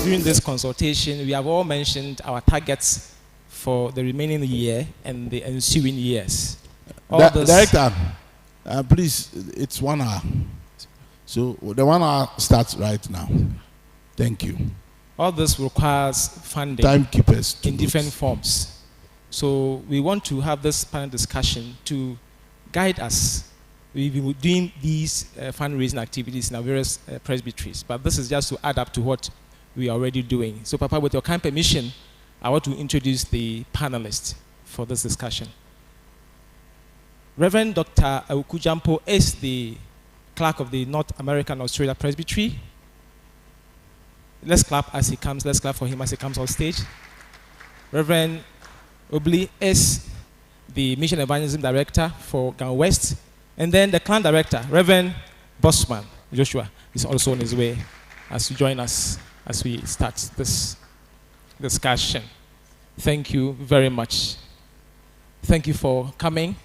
During this consultation, we have all mentioned our targets for the remaining year and the ensuing years. Director, please, it's 1 hour. So the 1 hour starts right now. Thank you. All this requires funding Timekeepers in different forms. So we want to have this panel discussion to guide us. We've been doing these fundraising activities in our various presbyteries, but this is just to add up to what we are already doing. So, Papa, with your kind permission, I want to introduce the panelists for this discussion. Reverend Dr. Awukujampo is the clerk of the North American Australia Presbytery. Let's clap as he comes. Let's clap for him as he comes on stage. Reverend Obli is the Mission Evangelism Director for Ghana West. And then the clan director, Reverend Bossman Joshua, is also on his way as you join us as we start this discussion. Thank you very much. Thank you for coming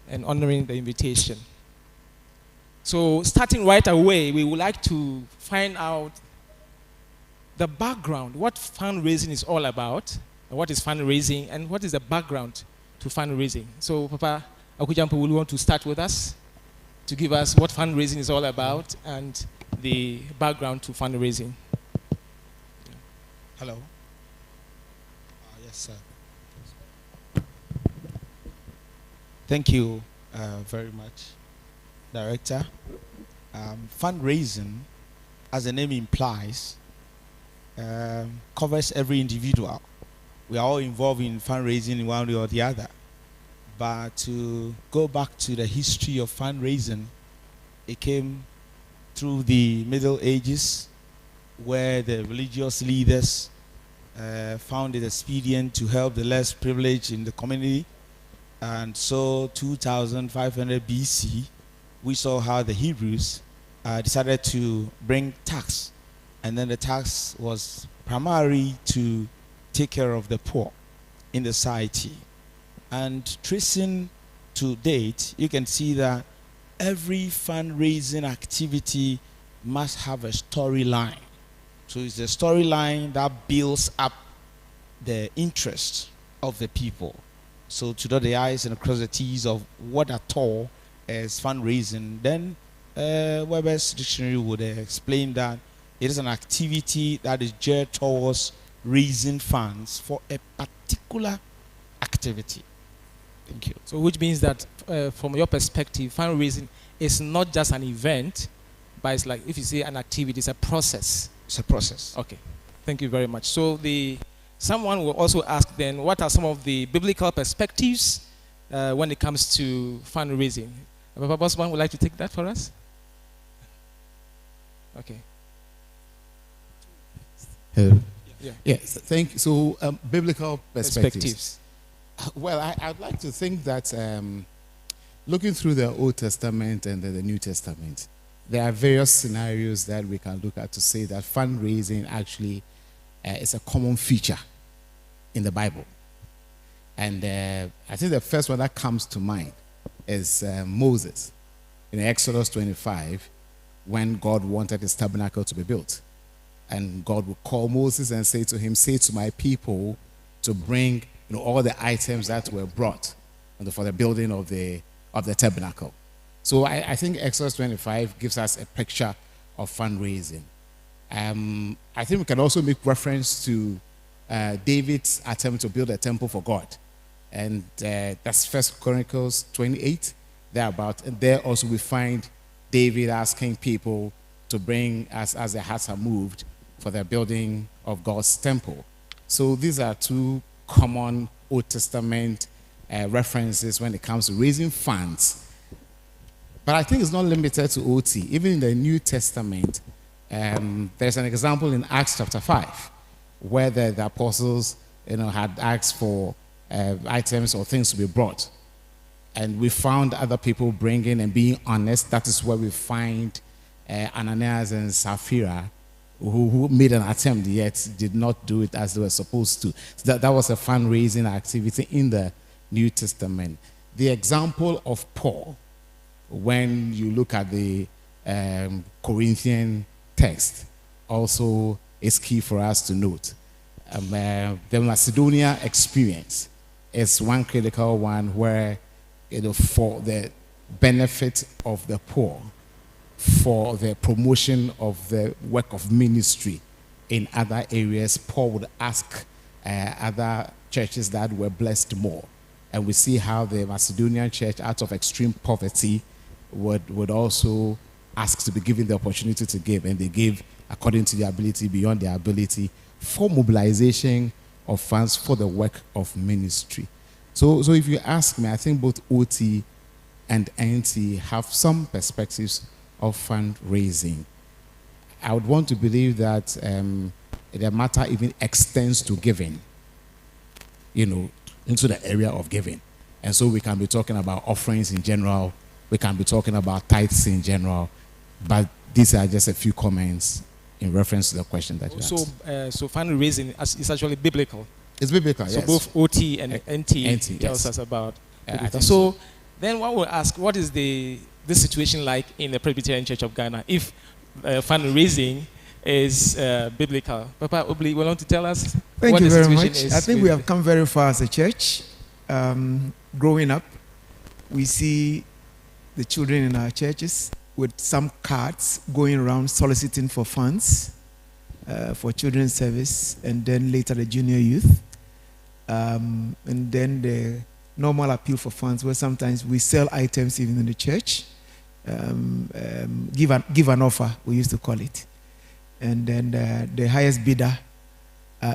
and honoring the invitation. So starting right away, we would like to find out the background, what fundraising is all about, and what is fundraising, and what is the background to fundraising. So Papa Akujampo will want to start with us to give us what fundraising is all about and the background to fundraising. Hello. Yes, sir. Thank you very much, Director. Fundraising, as the name implies, covers every individual. We are all involved in fundraising in one way or the other. But to go back to the history of fundraising, it came through the Middle Ages, where the religious leaders found it expedient to help the less privileged in the community. And so 2500 BC, we saw how the Hebrews decided to bring tax. And then the tax was primarily to take care of the poor in the society. And tracing to date, you can see that every fundraising activity must have a storyline. So it's the storyline that builds up the interest of the people. So to dot the I's and cross the T's of what at all is fundraising, then Webber's dictionary would explain that it is an activity that is geared towards raising funds for a particular activity. Thank you. So which means that from your perspective, fundraising is not just an event, but it's like, if you say an activity, it's a process. It's a process. Okay, thank you very much. So someone will also ask then, what are some of the biblical perspectives when it comes to fundraising? Papa Bossman would like to take that for us? Okay. Hello. Yeah. Yes, thank you. So, biblical perspectives. Well, I'd like to think that looking through the Old Testament and the New Testament, there are various scenarios that we can look at to say that fundraising actually is a common feature in the Bible. And I think the first one that comes to mind is Moses in Exodus 25, when God wanted his tabernacle to be built. And God would call Moses and say to him, say to my people to bring all the items that were brought for the building of the tabernacle. So I think Exodus 25 gives us a picture of fundraising. I think we can also make reference to David's attempt to build a temple for God. And that's 1 Chronicles 28, thereabout. And there also we find David asking people to bring, as their hearts are moved, for the building of God's temple. So these are two common Old Testament references when it comes to raising funds. But I think it's not limited to OT. Even in the New Testament, there's an example in Acts chapter 5, where the apostles had asked for items or things to be brought. And we found other people bringing and being honest. That is where we find Ananias and Sapphira, who made an attempt yet did not do it as they were supposed to. So that was a fundraising activity in the New Testament. The example of Paul, when you look at the Corinthian text, also is key for us to note. The Macedonia experience is one critical one where, for the benefit of the poor, for the promotion of the work of ministry in other areas, Paul would ask other churches that were blessed more. And we see how the Macedonian church, out of extreme poverty, would also ask to be given the opportunity to give. And they gave according to their ability, beyond their ability, for mobilization of funds for the work of ministry. So if you ask me, I think both OT and NT have some perspectives of fundraising. I would want to believe that the matter even extends to giving, into the area of giving. And so we can be talking about offerings in general, we can be talking about tithes in general, but these are just a few comments in reference to the question that you asked. So fundraising is actually biblical. It's biblical, so yes. Both OT and NT tells yes. us about so so then one will ask, what is the situation like in the Presbyterian Church of Ghana if fundraising is biblical? Papa Obli, want to tell us Thank what you the very situation much. is? I think we have come very far as a church. Growing up, we see the children in our churches with some cards going around soliciting for funds for children's service, and then later the junior youth, and then the normal appeal for funds, where sometimes we sell items even in the church, give an offer, we used to call it, and then the highest bidder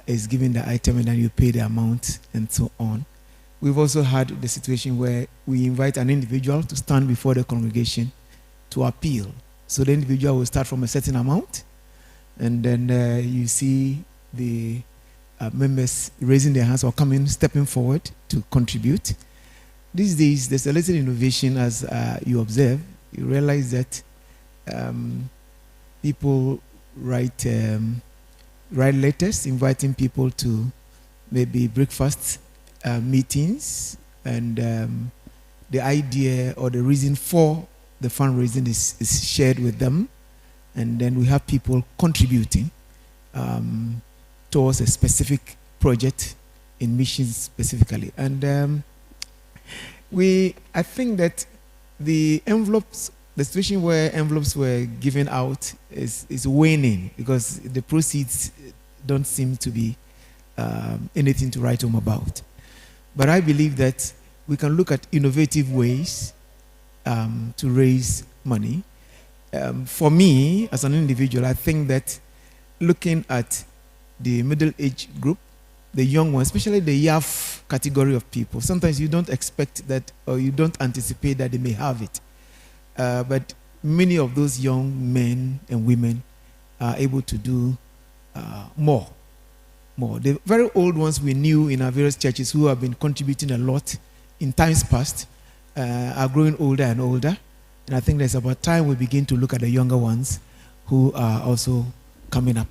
is giving the item, and then you pay the amount and so on. We've also had the situation where we invite an individual to stand before the congregation to appeal. So the individual will start from a certain amount, and then you see the members raising their hands or stepping forward to contribute. These days, there's a little innovation as you observe. You realize that people write letters inviting people to maybe breakfast meetings, and the idea or the reason for the fundraising is shared with them, and then we have people contributing towards a specific project in missions specifically. And I think that the situation where envelopes were given out is waning, because the proceeds don't seem to be anything to write home about. But I believe that we can look at innovative ways to raise money. For me, as an individual, I think that looking at the middle-age group, the young ones, especially the YAF category of people, sometimes you don't expect that, or you don't anticipate that they may have it. But many of those young men and women are able to do more. The very old ones we knew in our various churches who have been contributing a lot in times past are growing older and older. And I think there's about time we begin to look at the younger ones who are also coming up.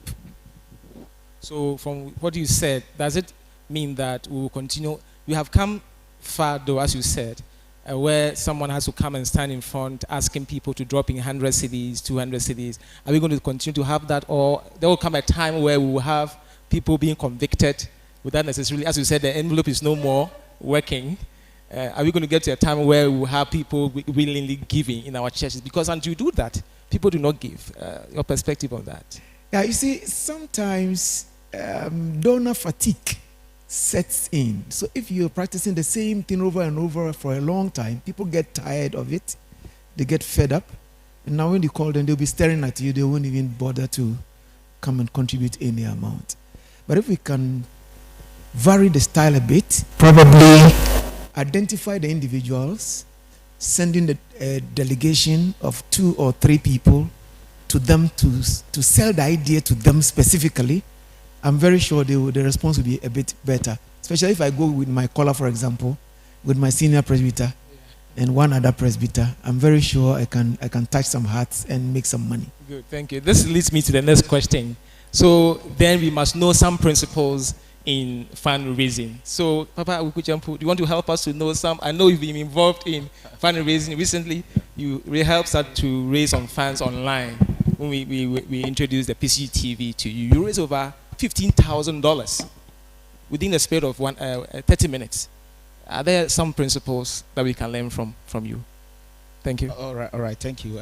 So from what you said, does it mean that we will continue? We have come far, though, as you said, where someone has to come and stand in front asking people to drop in 100 cedis, 200 cedis. Are we going to continue to have that, or there will come a time where we will have people being convicted without necessarily, as you said, the envelope is no more working? Are we going to get to a time where we will have people willingly giving in our churches? Because until you do that, people do not give. Your perspective on that? Yeah, you see, sometimes donor fatigue sets in. So if you're practicing the same thing over and over for a long time, people get tired of it. They get fed up. And now when you call them, they'll be staring at you. They won't even bother to come and contribute any amount. But if we can vary the style a bit, probably identify the individuals, sending the delegation of 2 or 3 people to them to sell the idea to them specifically, I'm very sure the response will be a bit better. Especially if I go with my caller, for example, with my senior presbyter and one other presbyter, I'm very sure I can touch some hearts and make some money. Good, thank you. This leads me to the next question. So then we must know some principles in fundraising. So, Papa, do you want to help us to know some? I know you've been involved in fundraising recently. You helped us to raise some funds online when we introduced the PCTV to you. You raised over $15,000 within the span of 30 minutes. Are there some principles that we can learn from you? Thank you. All right. Thank you.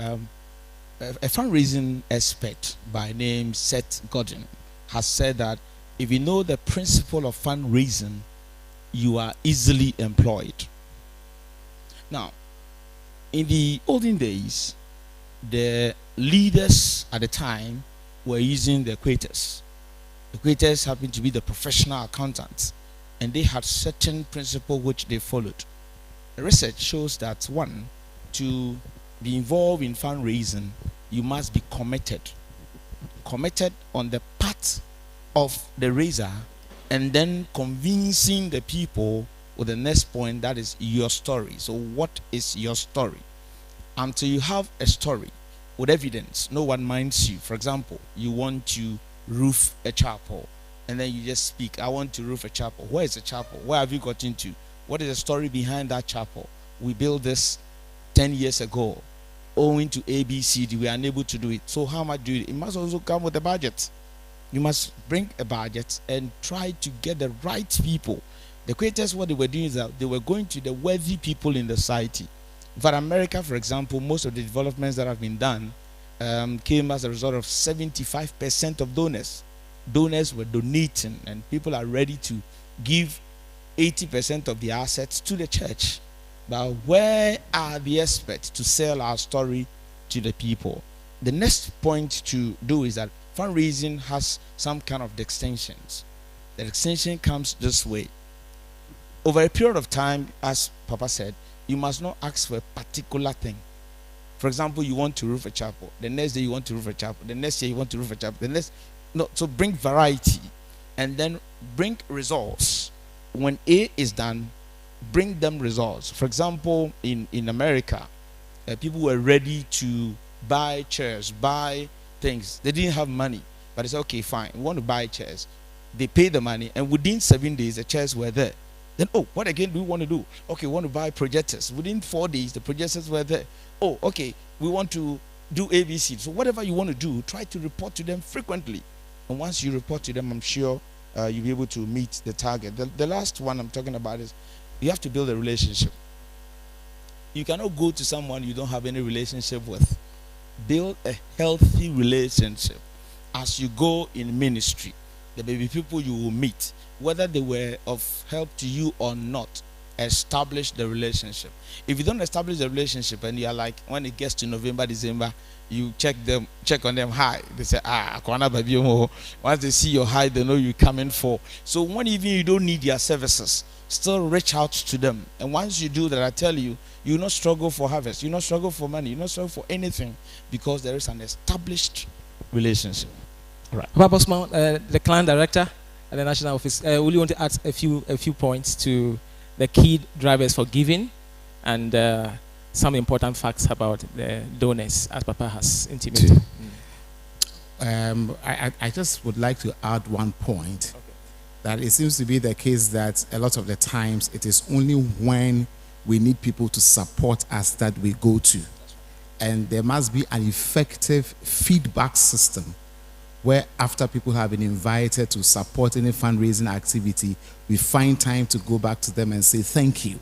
A fundraising expert by name Seth Godin has said that if you know the principle of fundraising, you are easily employed. Now, in the olden days, the leaders at the time were using the equators. The equators happened to be the professional accountants, and they had certain principles which they followed. The research shows that, one, to be involved in fundraising, you must be committed on the part of the raiser, and then convincing the people with the next point, that is your story. So what is your story? until you have a story with evidence, no one minds you. For example, you want to roof a chapel, and then you just speak, I want to roof a chapel. Where is the chapel? Where have you got into? What is the story behind that chapel? We built this 10 years ago. Owing to ABCD, we are unable to do it. So how much do you? It must also come with a budget. You must bring a budget and try to get the right people. The creators, what they were doing is that they were going to the wealthy people in the society. For America, for example, most of the developments that have been done came as a result of 75% of donors. Donors were donating, and people are ready to give 80% of the assets to the church. But where are the experts to sell our story to the people? The next point to do is that fundraising has some kind of extensions. The extension comes this way. Over a period of time, as Papa said, you must not ask for a particular thing. For example, you want to roof a chapel. The next day you want to roof a chapel. The next year you want to roof a chapel. So bring variety, and then bring results. When A is done, bring them results. For example, in America, people were ready to buy chairs, buy things. They didn't have money, but they said, okay, fine, we want to buy chairs. They paid the money, and within 7 days, the chairs were there. Then, oh, what again do we want to do? Okay, we want to buy projectors. Within 4 days, the projectors were there. Oh, okay, we want to do ABC. So whatever you want to do, try to report to them frequently. And once you report to them, I'm sure you'll be able to meet the target. The last one I'm talking about is you have to build a relationship. You cannot go to someone you don't have any relationship with. Build a healthy relationship. As you go in ministry, there may be people you will meet, whether they were of help to you or not. Establish the relationship. If you don't establish the relationship, and you are like, when it gets to November, December, you check on them high. They say, once they see your high, they know you're coming for. So when even you don't need their services, still reach out to them. And once you do that, I tell you, you will not struggle for harvest, you will not struggle for money, you will not struggle for anything, because there is an established relationship. All right. Papa Bosman, the client director at the national office, will you want to add a few points to the key drivers for giving, and some important facts about the donors, as Papa has intimated? I just would like to add one point. Okay. That it seems to be the case that a lot of the times it is only when we need people to support us that we go to. And there must be an effective feedback system where, after people have been invited to support any fundraising activity, we find time to go back to them and say thank you.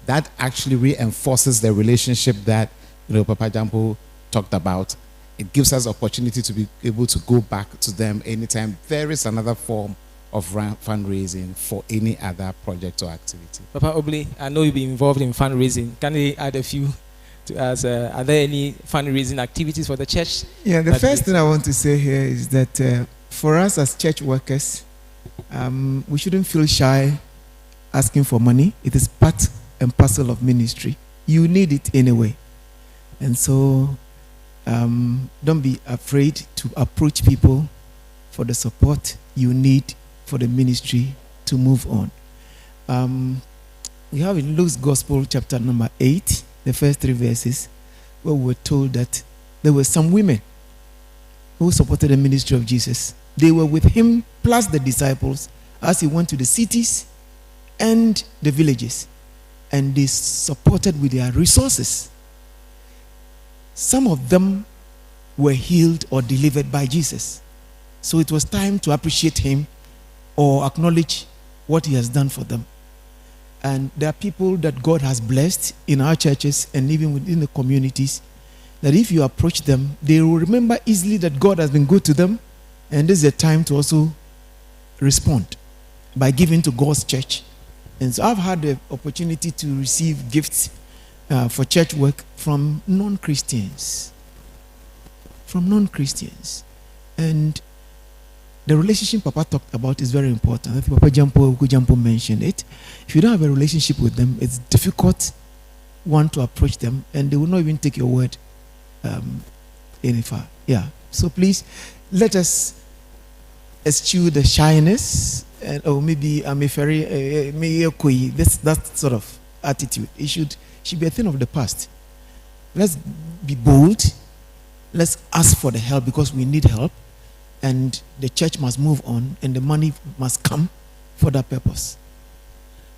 That actually reinforces the relationship that Papa Jampo talked about. It gives us opportunity to be able to go back to them anytime there is another form of fundraising for any other project or activity. Papa Obli, I know you've been involved in fundraising. Can you add a few to us? Are there any fundraising activities for the church? Yeah, the first thing I want to say here is that for us as church workers, we shouldn't feel shy asking for money. It is part and parcel of ministry. You need it anyway. And so don't be afraid to approach people for the support you need for the ministry to move on. We have in Luke's Gospel, chapter number 8, the first 3 verses, where we were told that there were some women who supported the ministry of Jesus. They were with him plus the disciples as he went to the cities and the villages, and they supported with their resources. Some of them were healed or delivered by Jesus. So it was time to appreciate him or acknowledge what he has done for them. And there are people that God has blessed in our churches and even within the communities, that if you approach them, they will remember easily that God has been good to them, and this is a time to also respond by giving to God's church. And so I've had the opportunity to receive gifts for church work from non-Christians. And the relationship Papa talked about is very important. I think Papa Jampo mentioned it. If you don't have a relationship with them, it's difficult to approach them, and they will not even take your word any far. Yeah. So please, let us eschew the shyness, or maybe I'm a very that sort of attitude. It should be a thing of the past. let's be bold. Let's ask for the help because we need help. And the church must move on and the money must come for that purpose.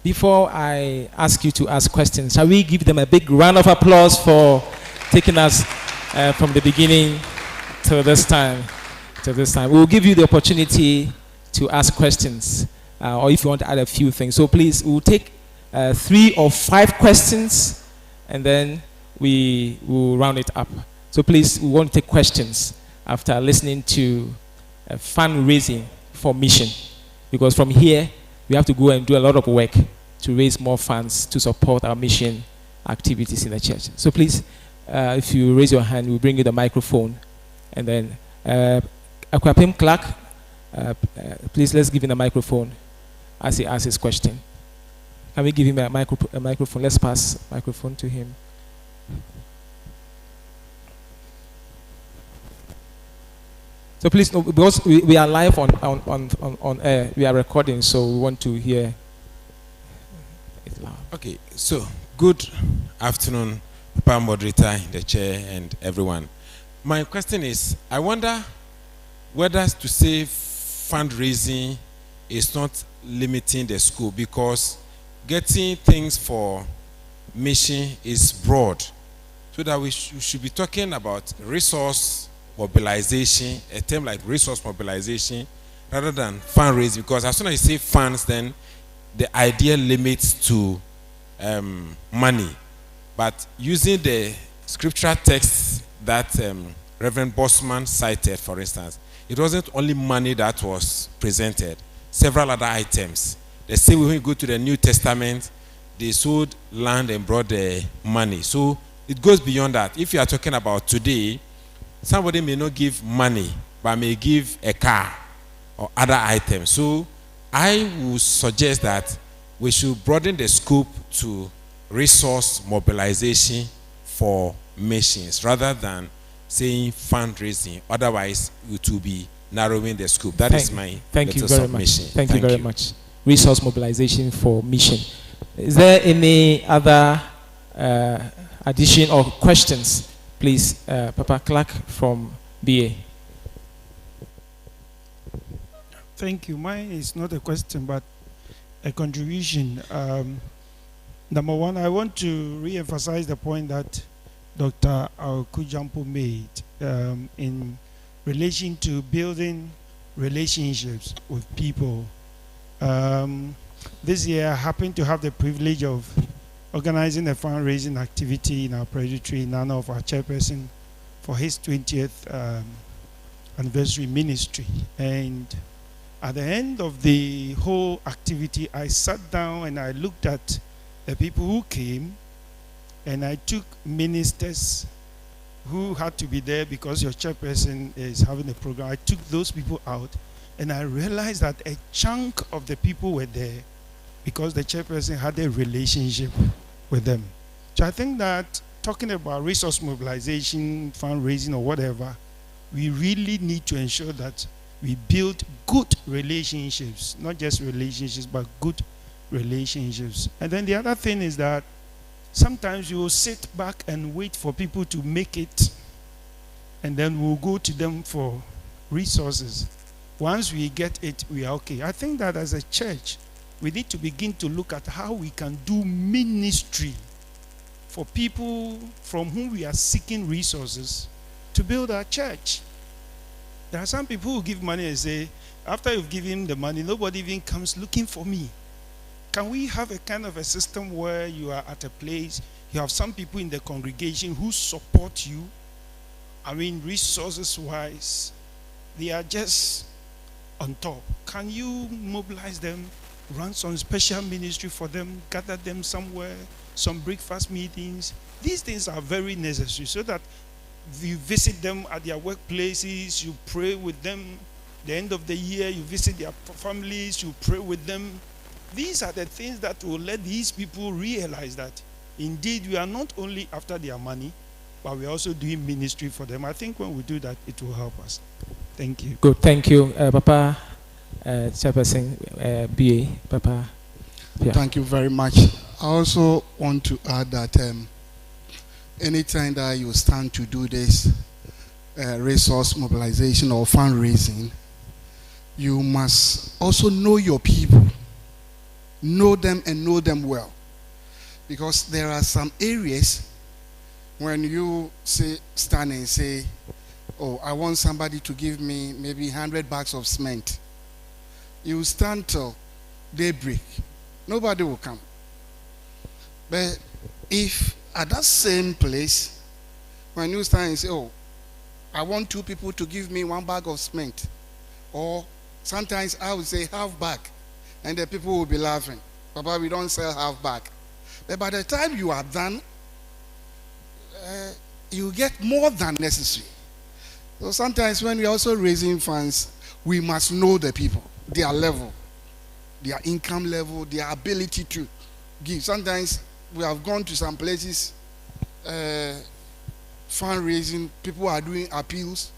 Before I ask you to ask questions, shall we give them a big round of applause for taking us from the beginning till this time? We will give you the opportunity to ask questions, or if you want to add a few things. So please, we'll take 3 or 5 questions, and then we will round it up. So please, we want to take questions after listening to fundraising for mission, because from here we have to go and do a lot of work to raise more funds to support our mission activities in the church. So please, if you raise your hand, we'll bring you the microphone, and then Akwapim Clark, please let's give him the microphone as he asks his question. Can we give him a microphone? Let's pass the microphone to him. So please, no, because we are live on air, we are recording, so we want to hear it loud. Okay, so good afternoon, Papa Moderator, the chair, and everyone. My question is, I wonder whether to say fundraising is not limiting the school, because getting things for mission is broad, so that we should be talking about resource mobilization, a term like resource mobilization, rather than fundraising, because as soon as you say funds, then the idea limits to money. But using the scriptural text that Reverend Bosman cited, for instance, it wasn't only money that was presented, several other items. The same way when you go to the New Testament, they sold land and brought the money. So it goes beyond that. If you are talking about today, somebody may not give money, but may give a car or other items. So I would suggest that we should broaden the scope to resource mobilization for missions, rather than saying fundraising. Otherwise, it will be narrowing the scope. That is my thank you very much. Mission. Thank you very much. Resource mobilization for mission. Is there any other addition or questions? Please, Papa Clark from BA. Thank you. Mine is not a question, but a contribution. Number one, I want to re-emphasize the point that Dr. Kujampo made in relation to building relationships with people. This year, I happened to have the privilege of organizing a fundraising activity in our presbytery in honor of our chairperson for his 20th anniversary ministry. And at the end of the whole activity, I sat down and I looked at the people who came, and I took ministers who had to be there because your chairperson is having a program. I took those people out, and I realized that a chunk of the people were there because the chairperson had a relationship with them. So I think that talking about resource mobilization, fundraising, or whatever, we really need to ensure that we build good relationships, not just relationships, but good relationships. And then the other thing is that sometimes you will sit back and wait for people to make it, and then we'll go to them for resources. Once we get it, we are okay. I think that as a church, we need to begin to look at how we can do ministry for people from whom we are seeking resources to build our church. There are some people who give money and say, after you've given the money, nobody even comes looking for me. Can we have a kind of a system where you are at a place, you have some people in the congregation who support you? I mean, resources-wise, they are just on top. Can you mobilize them, run some special ministry for them, gather them somewhere, some breakfast meetings? These things are very necessary so that you visit them at their workplaces, you pray with them. The end of the year, you visit their families, you pray with them. These are the things that will let these people realize that indeed we are not only after their money, but we are also doing ministry for them. I think when we do that, it will help us. Thank you. Good, thank you. Papa Chairperson, BA, Papa. Yeah. Thank you very much. I also want to add that anytime that you stand to do this resource mobilization or fundraising, you must also know your people. Know them and know them well. Because there are some areas when you stand and say, oh, I want somebody to give me maybe 100 bags of cement. You stand till daybreak. Nobody will come. But if at that same place, when you stand and say, oh, I want 2 people to give me 1 bag of cement, or sometimes I would say half bag, and the people will be laughing. Papa, we don't sell half bag. But by the time you are done, you get more than necessary. So sometimes when we are also raising funds, we must know the people, their level, their income level, their ability to give. Sometimes we have gone to some places, fundraising, people are doing appeals.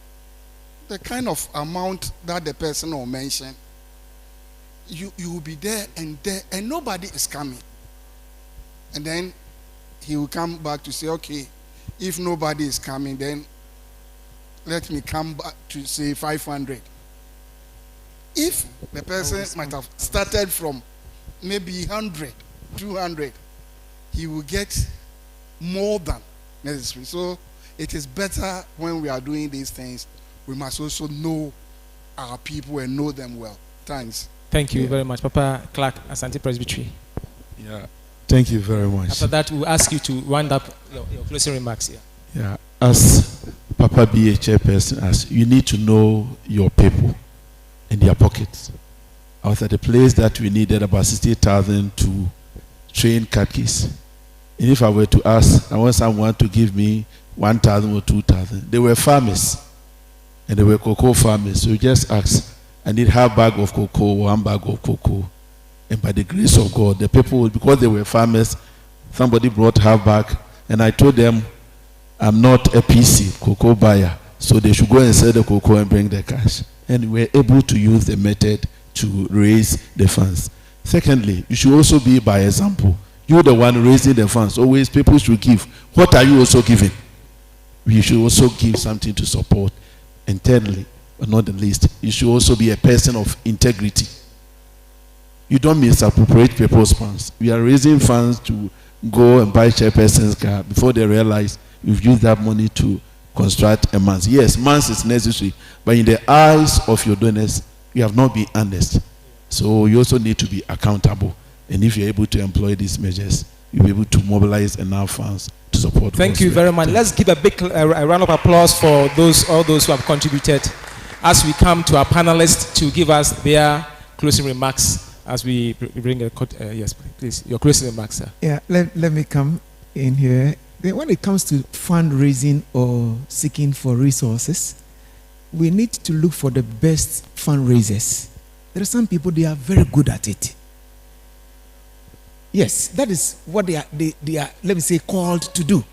The kind of amount that the person will mention, you will be there, and nobody is coming. And then he will come back to say, okay, if nobody is coming, then let me come back to say 500. If the person might have started from maybe 100, 200, he will get more than necessary. So it is better when we are doing these things, we must also know our people and know them well. Thanks. Thank you very much. Papa Clark, Asante Presbytery. Yeah, thank you very much. After that, we'll ask you to round up your closing remarks here. Yeah, as Papa be a chairperson, as you need to know your people and their pockets. I was at a place that we needed about 60,000 to train khakis. And if I were to ask, I want someone to give me 1,000 or 2,000. They were farmers, and they were cocoa farmers. So you just ask, I need half bag of cocoa, 1 bag of cocoa. And by the grace of God, the people, because they were farmers, somebody brought half bag, and I told them, I'm not a PC, cocoa buyer, so they should go and sell the cocoa and bring the cash. And we were able to use the method to raise the funds. Secondly, you should also be by example. You're the one raising the funds. Always people should give. What are you also giving? You should also give something to support. And thirdly, but not the least, you should also be a person of integrity. You don't misappropriate people's funds. We are raising funds to go and buy chairperson's car before they realize you've used that money to construct a manse. Yes, manse is necessary, but in the eyes of your donors, you have not been honest. So you also need to be accountable. And if you're able to employ these measures, you'll be able to mobilize enough funds to support. Thank you very much. Let's give a big round of applause for all those who have contributed as we come to our panelists to give us their closing remarks as we bring a yes, please, your closing remarks, sir. Yeah, let me come in here. When it comes to fundraising or seeking for resources, we need to look for the best fundraisers. There are some people, they are very good at it. Yes, that is what they are, let me say, called to do.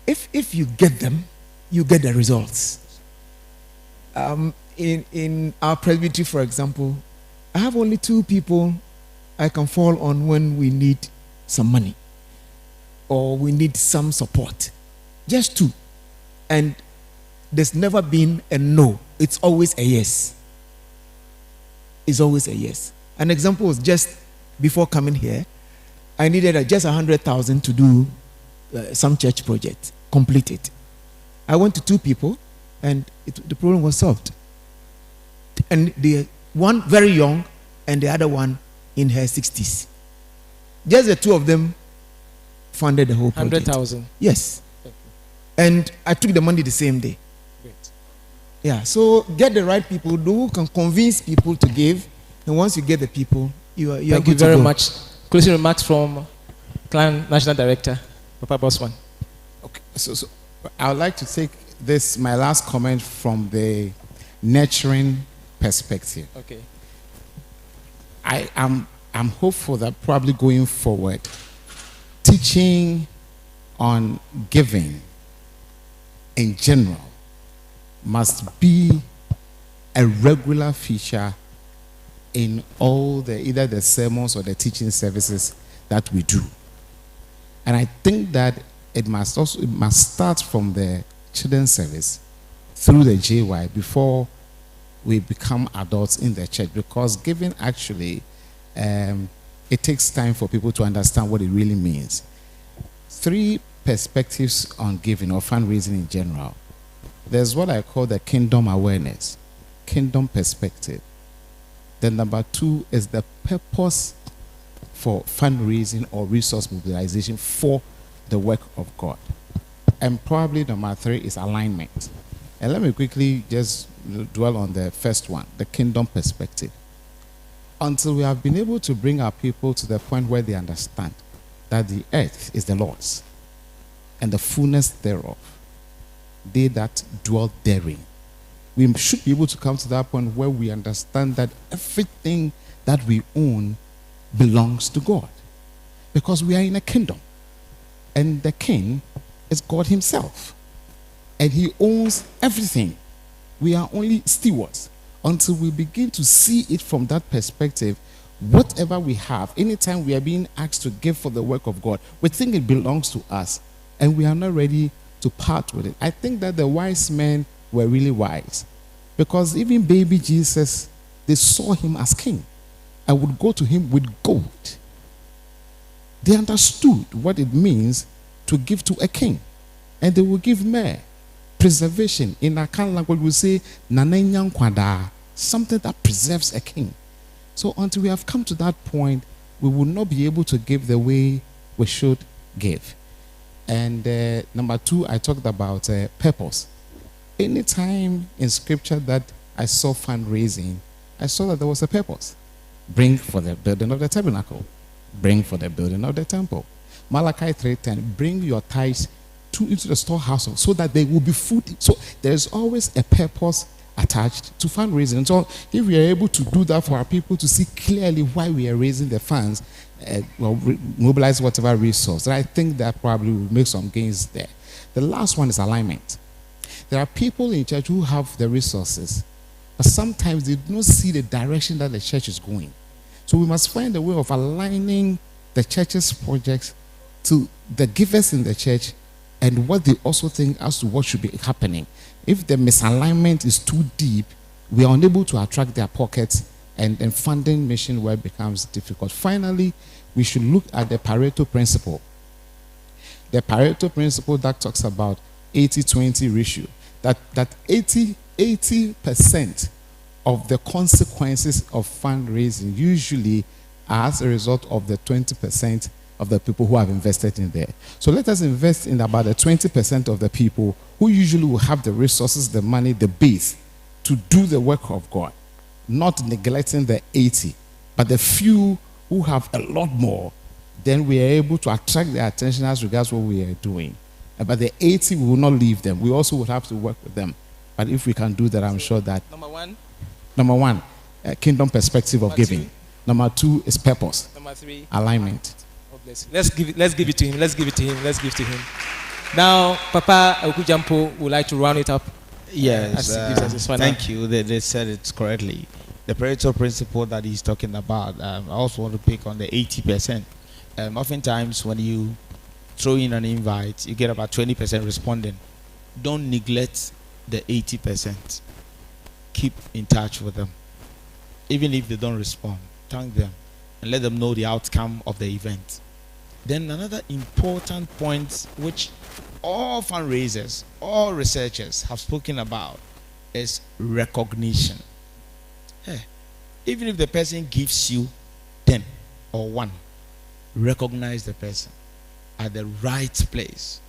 If you get them, you get the results. In our presbytery, for example, I have only 2 people I can fall on when we need some money or we need some support. Just 2. And there's never been a no. It's always a yes. It's always a yes. An example was just before coming here, I needed just 100,000 to do some church project, complete it. I went to 2 people, and the problem was solved. And the one very young, and the other one in her 60s. Just the 2 of them funded the whole project. 100,000. Yes. And I took the money the same day. Great. Yeah, so get the right people who can convince people to give, and once you get the people, you are Thank you very much. Closing remarks from Clan National Director, Papa Bosman. Okay, so I would like to take this, my last comment, from the nurturing perspective. Okay. I'm hopeful that probably going forward, teaching on giving in general must be a regular feature in all either the sermons or the teaching services that we do. And I think that it must start from the children's service through the JY before we become adults in the church, because giving actually it takes time for people to understand what it really means. 3 perspectives on giving or fundraising in general. There's what I call the kingdom awareness, kingdom perspective. Then number 2 is the purpose for fundraising or resource mobilization for the work of God. And probably number 3 is alignment. And let me quickly just dwell on the first one, the kingdom perspective. Until we have been able to bring our people to the point where they understand that the earth is the Lord's and the fullness thereof, they that dwell therein. We should be able to come to that point where we understand that everything that we own belongs to God, because we are in a kingdom, and the king is God himself, and he owns everything. We are only stewards. Until we begin to see it from that perspective, whatever we have, anytime we are being asked to give for the work of God, we think it belongs to us, and we are not ready to part with it. I think that the wise men were really wise, because even baby Jesus, they saw him as king and would go to him with gold. They understood what it means to give to a king, and they will give myrrh, preservation. In Akan language, we say nanenyan kwada, something that preserves a king. So until we have come to that point, we will not be able to give the way we should give. And number 2, I talked about purpose. Anytime in scripture that I saw fundraising, I saw that there was a purpose. Bring for the building of the tabernacle. Bring for the building of the temple. Malachi 3:10, bring your tithes into the storehouse so that there will be food. So there's always a purpose attached to fundraising. So if we are able to do that for our people to see clearly why we are raising the funds, mobilize whatever resource, I think that probably will make some gains there. The last one is alignment. There are people in church who have the resources, but sometimes they do not see the direction that the church is going. So we must find a way of aligning the church's projects to the givers in the church and what they also think as to what should be happening. If the misalignment is too deep, we are unable to attract their pockets, and funding mission work becomes difficult. Finally, we should look at the Pareto principle. The Pareto principle that talks about 80-20 ratio. That 80% of the consequences of fundraising usually are as a result of the 20% of the people who have invested in there. So let us invest in about the 20% of the people who usually will have the resources, the money, the base to do the work of God, not neglecting the 80, but the few who have a lot more. Then we are able to attract their attention as regards what we are doing. But the 80, we will not leave them. We also will have to work with them. But if we can do that, I'm sure that. Number one, kingdom perspective of giving. 2. Number 2 is purpose. Number 3, alignment. Let's give it to him. Let's give it to him. Now, Papa Okujampo would like to round it up. Yes, thank you. They said it correctly. The Pareto principle that he's talking about, I also want to pick on the 80%. Oftentimes, when you throw in an invite, you get about 20% responding. Don't neglect the 80%. Keep in touch with them. Even if they don't respond, thank them and let them know the outcome of the event. Then another important point which all fundraisers, all researchers have spoken about is recognition. Even if the person gives you 10 or 1, recognize the person at the right place.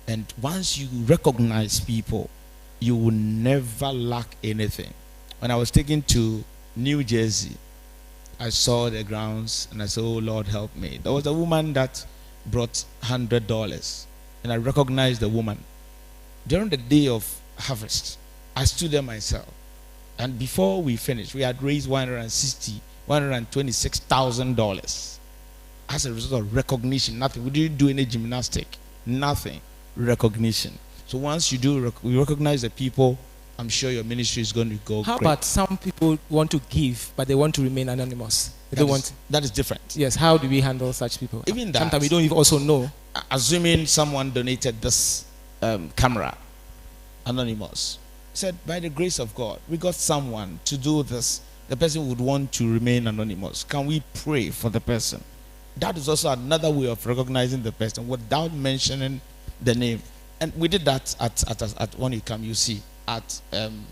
And once you recognize people, you will never lack anything. When I was taken to New Jersey, I saw the grounds and I said, oh Lord, help me. There was a woman that brought $100 and I recognized the woman. During the day of harvest, I stood there myself. And before we finished, we had raised $126,000 as a result of recognition. Nothing. We didn't do any gymnastic. Nothing. Recognition. So once you do, we recognize the people, I'm sure your ministry is going to go How great. about some people want to give, but they want to remain anonymous? That is different. Yes, how do we handle such people? Even that. Sometimes we don't even also know. Assuming someone donated this camera, anonymous, said, by the grace of God, we got someone to do this. The person would want to remain anonymous. Can we pray for the person? That is also another way of recognizing the person without mentioning the name. And we did that at when you come, you see, at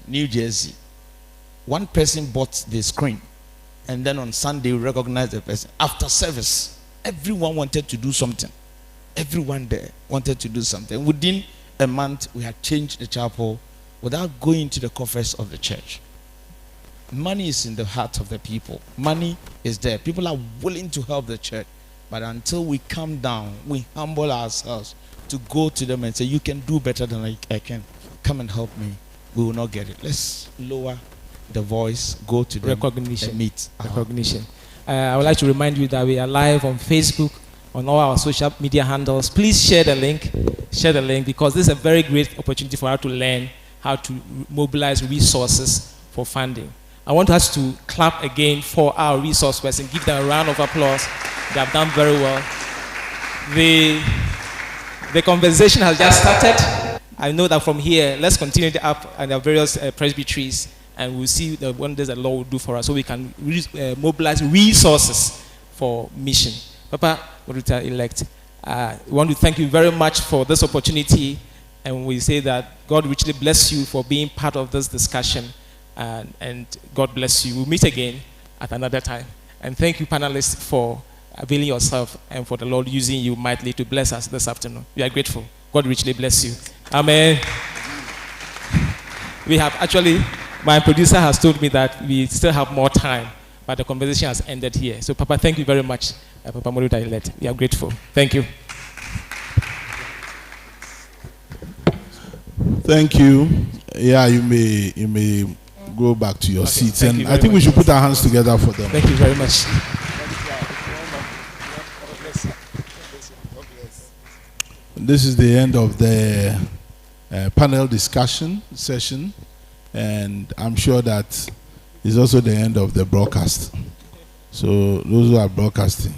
New Jersey. One person bought the screen, and then on Sunday we recognized the person. After service, everyone wanted to do something. Everyone there wanted to do something. Within a month, we had changed the chapel without going to the coffers of the church. Money is in the heart of the people. Money is there. People are willing to help the church. But until we come down, we humble ourselves to go to them and say, you can do better than I can. Come and help me. We will not get it. Let's lower the voice, go to them Recognition. and meet. Recognition. I would like to remind you that we are live on Facebook, on all our social media handles. Please share the link. Share the link, because this is a very great opportunity for us to learn how to mobilize resources for funding. I want us to clap again for our resource person. Give them a round of applause. They have done very well. The conversation has just started. I know that from here, let's continue it up at the various presbyteries, and we'll see the wonders that the Lord will do for us, so we can mobilize resources for mission. Papa, Moderator-elect, we want to thank you very much for this opportunity, and we say that God richly bless you for being part of this discussion, and God bless you. We'll meet again at another time. And thank you, panelists, for availing yourself and for the Lord using you mightily to bless us this afternoon. We are grateful. God richly bless you. Amen. We have actually, my producer has told me that we still have more time, but the conversation has ended here. So, Papa, thank you very much, Papa Moderator-elect. We are grateful. Thank you. Thank you. Yeah, you may go back to your seats, and I think we should put our hands together for them. Thank you very much. This is the end of the panel discussion session, and I'm sure that it's also the end of the broadcast. So those who are broadcasting,